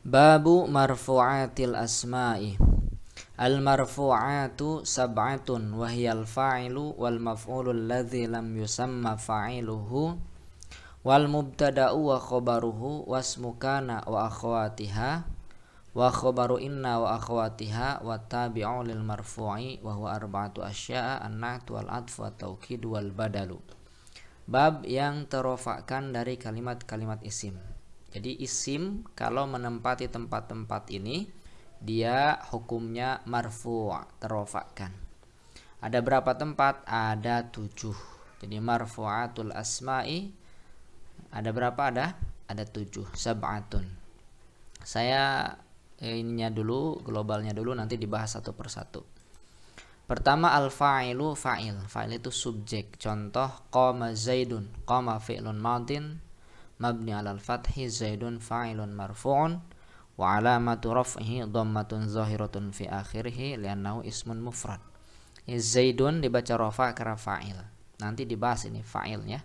Babu marfu'atil asma'i. Al-marfu'atu sab'atun wa hiyal fa'ilu wal maf'ulu alladhi lam yusamma fa'iluhu wal mubtada'u wa khabaruhu wasmu kana wa akhwatiha wa khabaru inna wa akhwatiha wa tabi'u lil marfu'i wa huwa arba'atu asya'a an-na'tu wal atfu wa tawkid wal badalu. Bab yang terofakkan dari kalimat-kalimat isim. Jadi isim kalau menempati tempat-tempat ini dia hukumnya marfu', terofakkan. Ada berapa tempat? Ada 7. Jadi marfu'atul asma'i ada berapa? Ada 7. Sab'atun. Saya ininya dulu, globalnya dulu, nanti dibahas satu persatu. Pertama al-fa'ilu fa'il. Fa'il itu subjek. Contoh qama zaidun. Qama fi'lun madin mabni 'alal fathi, zaidun fa'ilun marfu'un wa 'alamatu raf'ihi dhammatun zahiratun fi akhirih li'annahu ismun mufrad. Zaidun dibaca rafa karena fa'il. Nanti dibahas ini fa'ilnya.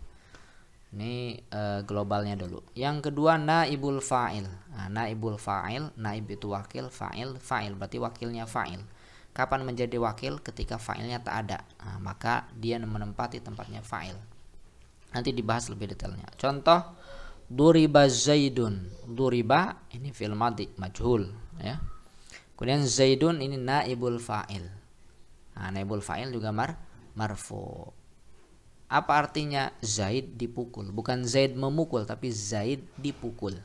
Ini globalnya dulu. Yang kedua naibul fa'il. Naibul fa'il, naib itu wakil, fa'il berarti wakilnya fa'il. Kapan menjadi wakil? Ketika fa'ilnya tak ada. Maka dia menempati tempatnya fa'il. Nanti dibahas lebih detailnya. Contoh duriba zaidun. Duriba ini fi'il madhi majhul ya. Kemudian zaidun ini naibul fa'il. Naibul fa'il juga marfu. Apa artinya? Zaid dipukul. Bukan Zaid memukul, tapi Zaid dipukul.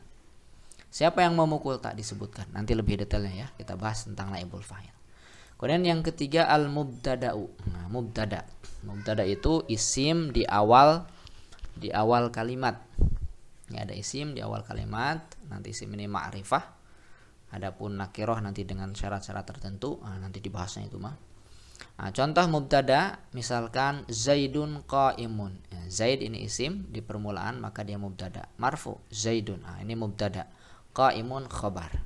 Siapa yang memukul tak disebutkan. Nanti lebih detailnya ya. Kita bahas tentang naibul fa'il. Kemudian yang ketiga al-mubtada'u. Mubtada. Mubtada itu isim di awal kalimat. Ya, ada isim di awal kalimat. Nanti isim ini ma'rifah. Adapun nakirah nanti dengan syarat-syarat tertentu. Nanti dibahasnya itu mah. Contoh mubtada misalkan zaidun qaimun. Zaid ini isim di permulaan maka dia mubtada. Marfu zaidun. Ini mubtada. Qaimun khobar.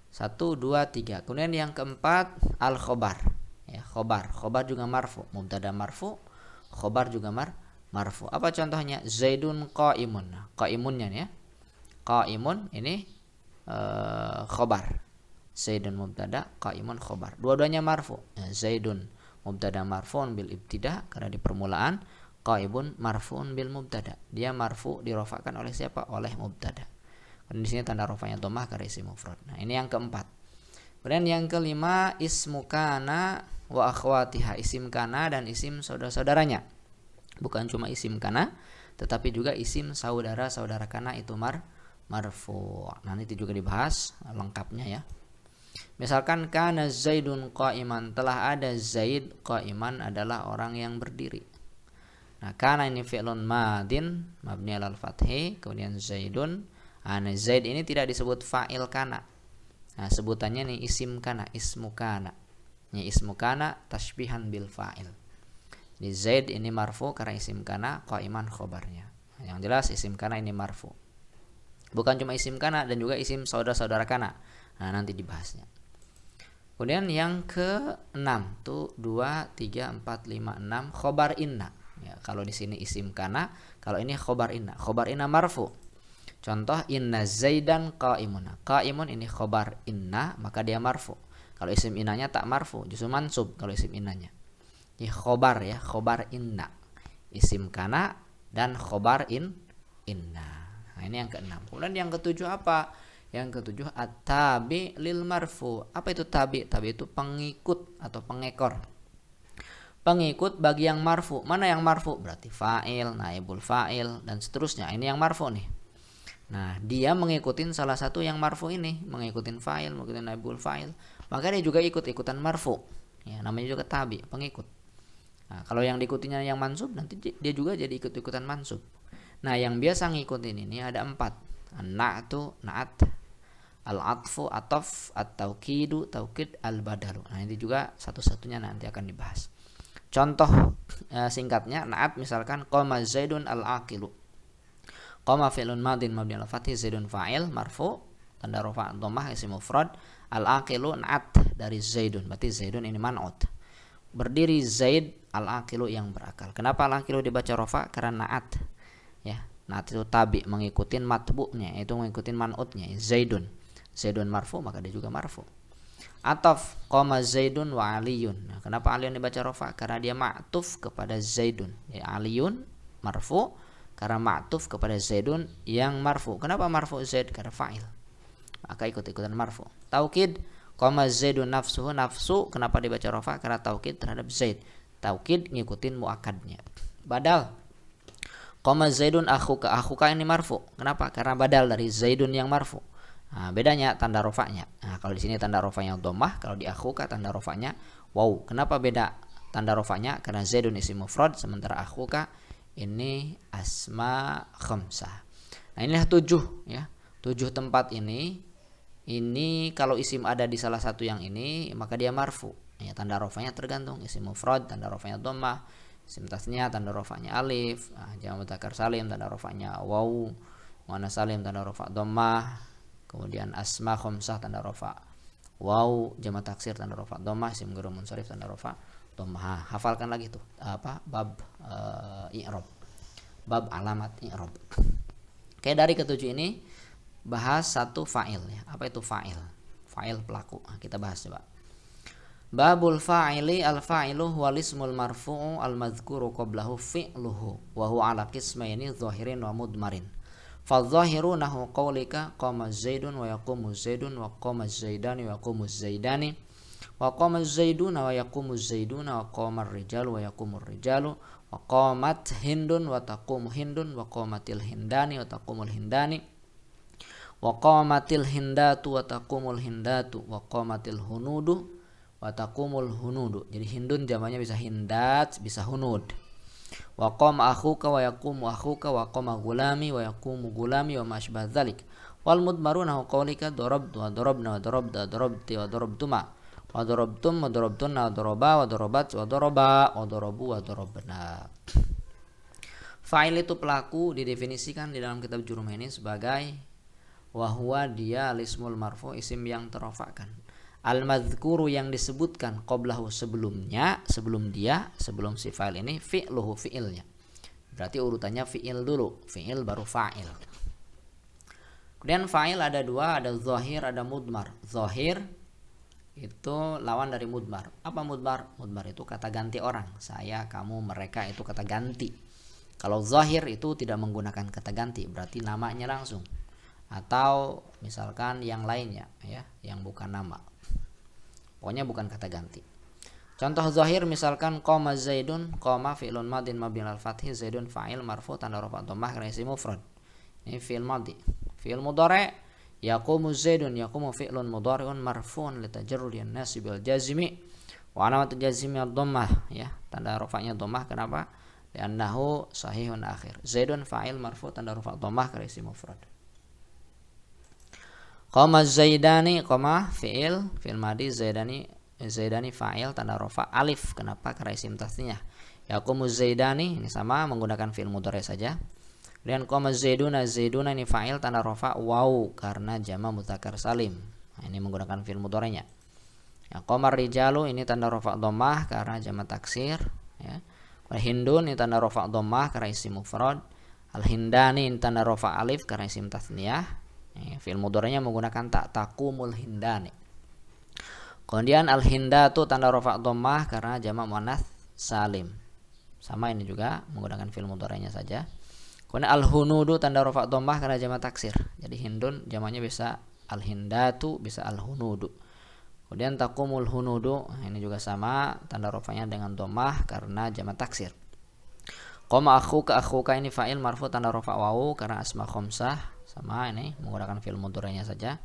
1, 2, 3. Kemudian yang keempat al-khobar. Ya, khobar. Khobar juga marfu. Mubtada marfu. Khobar juga marfu. Apa contohnya? Zaidun qaimun. Qaimunnya ya. Qaimun ini khobar. Zaidun mubtada, qaimun khobar. Dua-duanya marfu. Zaidun mubtada marfu'un bil ibtida karena di permulaan, qaimun marfu'un bil mubtada. Dia marfu dirofakkan oleh siapa? Oleh mubtada. Dan di sini tanda rofanya dhammah karena isim mufrad. Nah, ini yang keempat. Kemudian yang kelima ismu kana wa akhwatiha. Isim kana dan isim saudara-saudaranya. Bukan cuma isim kana, tetapi juga isim saudara-saudara kana itu marfu. Nah, nanti juga dibahas lengkapnya ya. Misalkan kana zaidun qa'iman, telah ada zaid qa'iman adalah orang yang berdiri. Nah, kana ini fi'lun madin mabni 'alal fathi, kemudian zaidun. Zaid ini tidak disebut fa'il kana. Sebutannya nih isim kana, ismu kana. Ini ismu kana tashbihan bil fa'il. Di zaid ini marfu karena isim kana, qa'iman khobarnya. Yang jelas isim kana ini marfu. Bukan cuma isim kana dan juga isim saudara-saudara kana. Nanti dibahasnya. Kemudian yang ke-6 tuh 2, 3, 4, 5, 6 khobar inna. Ya, kalau di sini isim kana, kalau ini khobar inna. Khobar inna marfu. Contoh inna zaidan qaimun. Qaimun ini khobar inna, maka dia marfu. Kalau isim innanya tak marfu, justru mansub kalau isim innanya. Ini khobar ya, khobar inna. Isim kana dan khobar inna. Nah, ini yang ke-6. Kemudian yang ke-7 apa? Yang ke-7 at-tabi lil marfu. Apa itu tabi? Tabi itu pengikut atau pengekor. Pengikut bagi yang marfu. Mana yang marfu? Berarti fa'il, naibul fa'il dan seterusnya. Ini yang marfu nih. Nah, dia mengikutin salah satu yang marfu ini, mengikutin fa'il, mengikutin naibul fa'il. Maka dia juga ikut-ikutan marfu. Ya, namanya juga tabi, pengikut. Nah, kalau yang diikutinya yang mansub, nanti dia juga jadi ikut-ikutan mansub. Nah, yang biasa ngikutin ini ada 4. Na'tu, na'at, al-atfu, ataf, at-taukidu, taukid, al-badalu. Nah, ini juga satu-satunya nanti akan dibahas. Contoh singkatnya, na'at misalkan qama zaidun al-aqilu. Qama fi'lun madin mabni 'alal fathi, zaidun fa'il marfu, tanda rafa' dhammah isim mufrad, al-aqilu na'at dari zaidun. Berarti zaidun ini man'ut. Berdiri zaid al-aqilu yang berakal. Kenapa al-aqilu dibaca rafa'? Karena na'at. Ya, na'at itu tabi mengikutin matbu'nya, itu mengikutin man'utnya, zaidun. Zaidun marfu maka dia juga marfu. Ataf qama Zaidun wa Aliyun. Nah, kenapa Aliyun dibaca rafa? Karena dia ma'tuf kepada Zaidun. Ya, Aliyun marfu karena ma'tuf kepada Zaidun yang marfu. Kenapa marfu Zaid? Karena fa'il. Maka ikut-ikutan marfu. Taukid qama Zaidun nafsuhu, nafsu kenapa dibaca rafa? Karena taukid terhadap Zaid. Taukid ngikutin muakadnya. Badal qama Zaidun akhuka ini marfu. Kenapa? Karena badal dari Zaidun yang marfu. Nah, bedanya tanda rofanya. Nah, kalau di sini tanda rofanya dhammah, kalau di akhuka tanda rofanya waw. Kenapa beda tanda rofanya? Karena Zaidun isim mufrad sementara akhuka ini asma khamsah. Nah, inilah 7 ya. 7 tempat ini kalau isim ada di salah satu yang ini maka dia marfu. Ya, tanda rofanya tergantung isim mufrad tanda rofanya dhammah, isim tasnya tanda rofanya alif, jamak mudzakkar salim tanda rofanya waw, muannas salim tanda rofa dhammah. Kemudian asma khamsah tanda rofa waw, jamak taksir tanda rofa dhammah, isim ghairul munsharif tanda rofa dhammah. Hafalkan lagi tuh bab i'rab, bab alamat i'rab. Oke, dari ketujuh ini bahas satu fa'il ya. Apa itu fa'il? Fa'il pelaku. Nah, kita bahas coba. Babul fa'ili, al-fa'ilu huwal ismul marfu'u al-madhkuru qablahu fi'luhu wa huwa ala qismaini dhahirin wa mudmarin. Fadh-dhahiru nahu qawlika qama Zaidun wa yaqumu Zaidun wa qama Zaidani wa yaqumu Zaidani wa qama Zaiduna wa yaqumu Zaiduna wa qama ar-rijalu wa yaqumu ar-rijalu wa qamat Hindun wa taqumu Hindun wa qamatil Hindani wa taqumul Hindani wa qamatil Hindatu wa taqumul Hindatu wa qamatil Hunudu wa taqumul Hunudu. Jadi Hindun jamaknya bisa Hindat, bisa Hunud. Wa qama akhuka wa yaqumu akhuka wa qama gulami wa yaqumu gulami wa masybah dzalik. Wal mudmaruna qawlika darabtu wa darabna wa darabta darabti wa darabtuma wa darabtum wa darabtunna wa daraba wa darabat wa daraba wa darabu wa darabna. Fa'il itu pelaku didefinisikan di dalam kitab Jurumiyah ini sebagai wa huwa dia al-ismul marfu, isim yang terrafa'kan. Al-madhkuru yang disebutkan qablahu sebelumnya, sebelum si fa'il ini fi'luhu fi'ilnya. Berarti urutannya fi'il dulu, fi'il baru fa'il. Kemudian fa'il ada dua, ada zahir, ada mudmar. Zahir itu lawan dari mudmar. Apa mudmar? Mudmar itu kata ganti orang. Saya, kamu, mereka itu kata ganti. Kalau zahir itu tidak menggunakan kata ganti, berarti namanya langsung. Atau misalkan yang lainnya ya, yang bukan nama. Pokoknya bukan kata ganti. Contoh zahir misalkan qama Zaidun, qama fi'lun madin mabni al fathi, Zaidun fa'il marfu tanda rafa dhammah karena isim mufrad. Ini fi'il madhi. Fi'il mudhari' yaqumu Zaidun, yaqumu fi'lun mudhari'un marfu'un li tajarrudi an-nasib bil jazmi wa alamat jazmi ad-dhammah ya. Tanda rafa'nya dhammah kenapa? Li'annahu sahihun akhir. Zaidun fa'il marfu tanda rafa dhammah karena isim mufrad. Qama Zaidani, qama fi'il madhi, Zaidani fa'il tanda rafa alif. Kenapa? Karena isim tasniyah. Yaqumu Zaidani ini sama menggunakan fi'il mudhari saja. Dan qama Zaiduna ini fa'il tanda rafa waw karena jamak mudzakkar salim. Nah, ini menggunakan fi'il mudhari'nya. Ya, qama rijalu ini tanda rafa dhammah karena jamak taksir ya. Hindun ini tanda rafa dhammah karena isim mufrad. Al-Hindani ini tanda rafa alif karena isim tasniyah. Fi'il mudhari'nya menggunakan taqumul Hindani. Kemudian al-Hindatu tanda rafa dhammah karena jamak muannats salim. Sama ini juga menggunakan fi'il mudhari'nya saja. Kemudian al-Hunudu tanda rafa dhammah karena jamak taksir. Jadi Hindun jamaknya bisa al-Hindatu, bisa al-Hunudu. Kemudian taqumul Hunudu ini juga sama tanda rafanya dengan dhammah karena jamak taksir. Qama akhuka ini fa'il marfu tanda rafa wawu karena asma khamsah. Sama ini menggunakan fi'il mudhari'nya saja.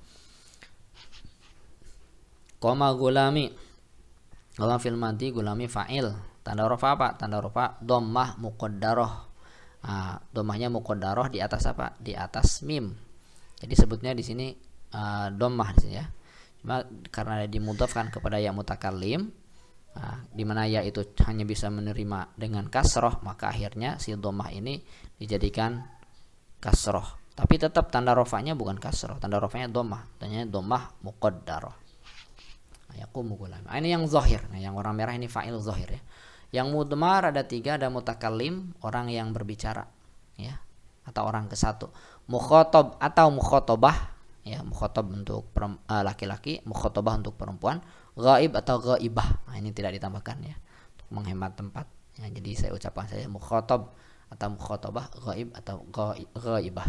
Qama gulami, qama fi'il madhi, gulami fa'il tanda rafa apa? Tanda rafa dhammah muqaddarah. Dhammahnya muqaddarah di atas apa? Di atas mim. Jadi sebutnya di sini dhammah di sini ya. Cuma karena dimudhafkan kepada ya mutakallim, di mana ya itu hanya bisa menerima dengan kasroh, maka akhirnya si dhammah ini dijadikan kasroh. Tapi tetap tanda rafanya bukan kasroh, tanda rafanya dhammah, tandanya dhammah muqaddarah. Yaqumu gulam. Ini yang zahir. Nah, yang warna merah ini fa'il zahir ya. Yang mudmar ada 3, ada mutakallim, orang yang berbicara ya, atau orang ke-1. Mukhatab atau mukhatabah ya, mukhatab untuk laki-laki, mukhatabah untuk perempuan, ghaib atau ghaibah. Nah, ini tidak ditambahkan ya, untuk menghemat tempat. Ya, jadi saya ucapkan saja mukhatab atau mukhatabah, ghaib atau ghaibah.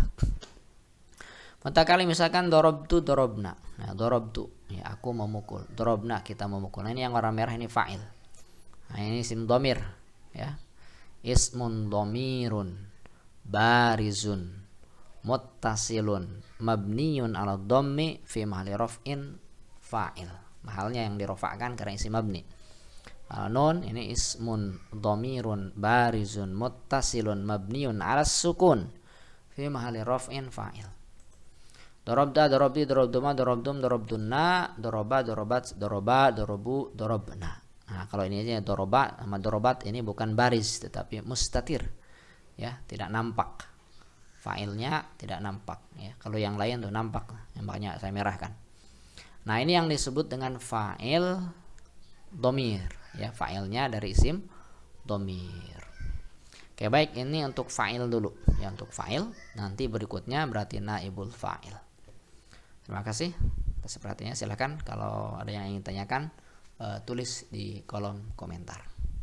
Mutakali misalkan dorobtu dorobna. Nah, dorobtu ya aku memukul, dorobna kita memukul. Nah, ini yang warna merah ini fa'il. Nah, ini isim dhamir ya. Ismun dhamirun barizun muttasilun mabniyun ala dhammi fi mahalli raf'in fa'il. Mahalnya yang dirofakkan karena isim mabni. Nun ini ismun dhamirun barizun muttasilun mabniyun ala sukun fi mahalli raf'in fa'il. Dorobda, dorobdi, dorobduma, dorobdum, dorobdunna, doroba, dorobat, doroba, dorobu, dorobna. Nah, kalau ini aja doroba sama dorobat ini bukan baris tetapi mustatir. Ya, tidak nampak. Fa'ilnya tidak nampak ya. Kalau yang lain tuh nampak, yang makanya saya merahkan. Nah, ini yang disebut dengan fa'il dhamir ya, fa'ilnya dari isim dhamir. Oke, baik, ini untuk fa'il dulu. Ya, untuk fa'il, nanti berikutnya berarti naibul fa'il. Terima kasih atas perhatiannya. Silakan kalau ada yang ingin tanyakan tulis di kolom komentar.